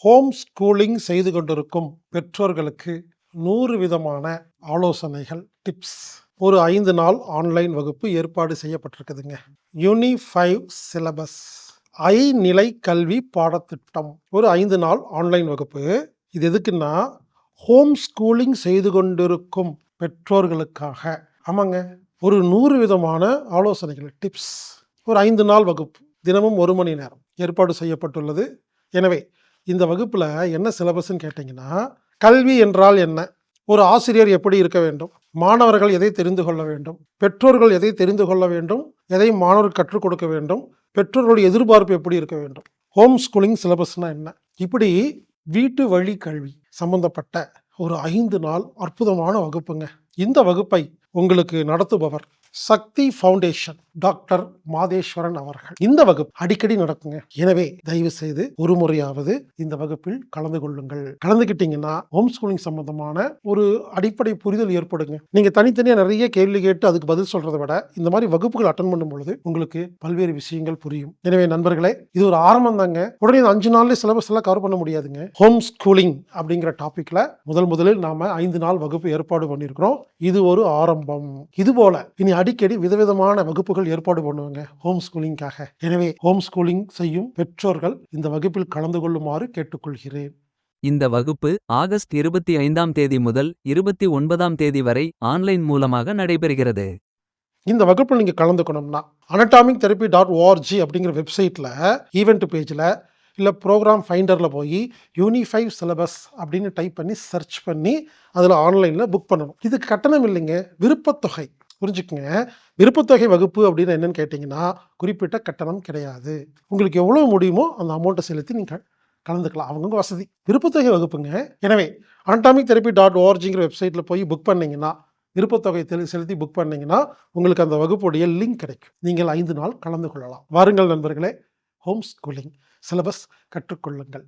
Home schooling செய்து கொண்டிருக்கும் பெற்றோர்களுக்கு 100 விதமான ஆலோசனைகள், டிப்ஸ். ஒரு 5 நாள் ஆன்லைன் வகுப்பு ஏற்பாடு செய்யப்பட்டிருக்குதுங்க. யூனி5 சிலபஸ், ஐநிலை கல்வி பாடத்திட்டம். ஒரு 5 நாள் ஆன்லைன் வகுப்பு. இது எதுக்குன்னா, ஹோம் ஸ்கூலிங் செய்து கொண்டிருக்கும் பெற்றோர்களுக்காக. ஆமாங்க, ஒரு 100 விதமான ஆலோசனைகள், டிப்ஸ். ஒரு 5 நாள் வகுப்பு, தினமும் 1 மணி நேரம் ஏற்பாடு செய்யப்பட்டுள்ளது. எனவே இந்த வகுப்பில் என்ன சிலபஸ்ன்னு கேட்டிங்கன்னா, கல்வி என்றால் என்ன, ஒரு ஆசிரியர் எப்படி இருக்க வேண்டும், மாணவர்கள் எதை தெரிந்து கொள்ள வேண்டும், பெற்றோர்கள் எதை தெரிந்து கொள்ள வேண்டும், எதை மாணவர்கள் கற்றுக் கொடுக்க வேண்டும், பெற்றோர்களுடைய எதிர்பார்ப்பு எப்படி இருக்க வேண்டும், ஹோம் ஸ்கூலிங் சிலபஸ்னால் என்ன, இப்படி வீட்டு வழி கல்வி சம்பந்தப்பட்ட ஒரு 5 நாள் அற்புதமான வகுப்புங்க. இந்த வகுப்பை உங்களுக்கு நடத்துபவர் சக்தி ஃபவுண்டேஷன் டாக்டர் மாதேஸ்வரன் அவர்கள். இந்த வகுப்பு அடிக்கடி நடக்குங்க. எனவே தயவு செய்து ஒரு முறையாவது இந்த வகுப்பில் கலந்து கொள்ளுங்கள். கலந்துக்கிட்டீங்கன்னா ஹோம் ஸ்கூலிங் சம்பந்தமான ஒரு அடிப்படை புரிதல் ஏற்படுங்க. நீங்க தனித்தனியா நிறைய கேள்வி கேட்டு அதுக்கு பதில் சொல்றதை விட இந்த மாதிரி வகுப்புகள் அட்டன் பண்ணும் பொழுது உங்களுக்கு பல்வேறு விஷயங்கள் புரியும். எனவே நண்பர்களே, இது ஒரு ஆரம்பம் தாங்க. உடனே 5 நாள்ல சிலபஸ் எல்லாம் கவர் பண்ண முடியாதுங்க. ஹோம் ஸ்கூலிங் அப்படிங்கிற டாபிக்ல முதலில் நாம 5 நாள் வகுப்பு ஏற்பாடு பண்ணியிருக்கிறோம். இது ஒரு ஆரம்பம். இது போல இனி அடிக்கடி விதவிதமான வகுப்புகள் ஏற்பாடு பண்ணுவாங்க ஹோம் ஸ்கூலிங்காக. எனவே ஹோம் ஸ்கூலிங் செய்யும் பெற்றோர்கள் இந்த வகுப்பில் கலந்து கொள்ளுமாறு கேட்டுக்கொள்கிறேன். இந்த வகுப்பு ஆகஸ்ட் 25ஆம் தேதி முதல் 29ஆம் தேதி வரை ஆன்லைன் மூலமாக நடைபெறுகிறது. இந்த வகுப்பில் நீங்க கலந்துக்கணும்னா anatomictherapy.org அப்படிங்கிற வெப்சைட்ல ஈவெண்ட் பேஜ்ல இல்லை ப்ரோக்ராம் ஃபைண்டரில் போய் யூனி5 சிலபஸ் அப்படின்னு டைப் பண்ணி சர்ச் பண்ணி அதில் ஆன்லைனில் புக் பண்ணணும். இதுக்கு கட்டணம் இல்லைங்க, விருப்பத்தொகை. புரிஞ்சுக்குங்க, விருப்பத்தொகை வகுப்பு அப்படின்னு என்னன்னு கேட்டிங்கன்னா குறிப்பிட்ட கட்டணம் கிடையாது. உங்களுக்கு எவ்வளோ முடியுமோ அந்த அமௌண்ட்டை செலுத்தி நீங்கள் கலந்துக்கலாம், அவங்கவுங்க வசதி. விருப்பத்தொகை வகுப்புங்க. எனவே anatomictherapy.orgங்கிற வெப்சைட்டில் போய் புக் பண்ணிங்கன்னா, விருப்பத்தொகை செலுத்தி புக் பண்ணிங்கன்னா உங்களுக்கு அந்த வகுப்புடைய லிங்க் கிடைக்கும். நீங்கள் 5 நாள் கலந்து கொள்ளலாம். வாருங்கள் நண்பர்களே, ஹோம் ஸ்கூலிங் சிலபஸ் கற்றுக்கொள்ளுங்கள்.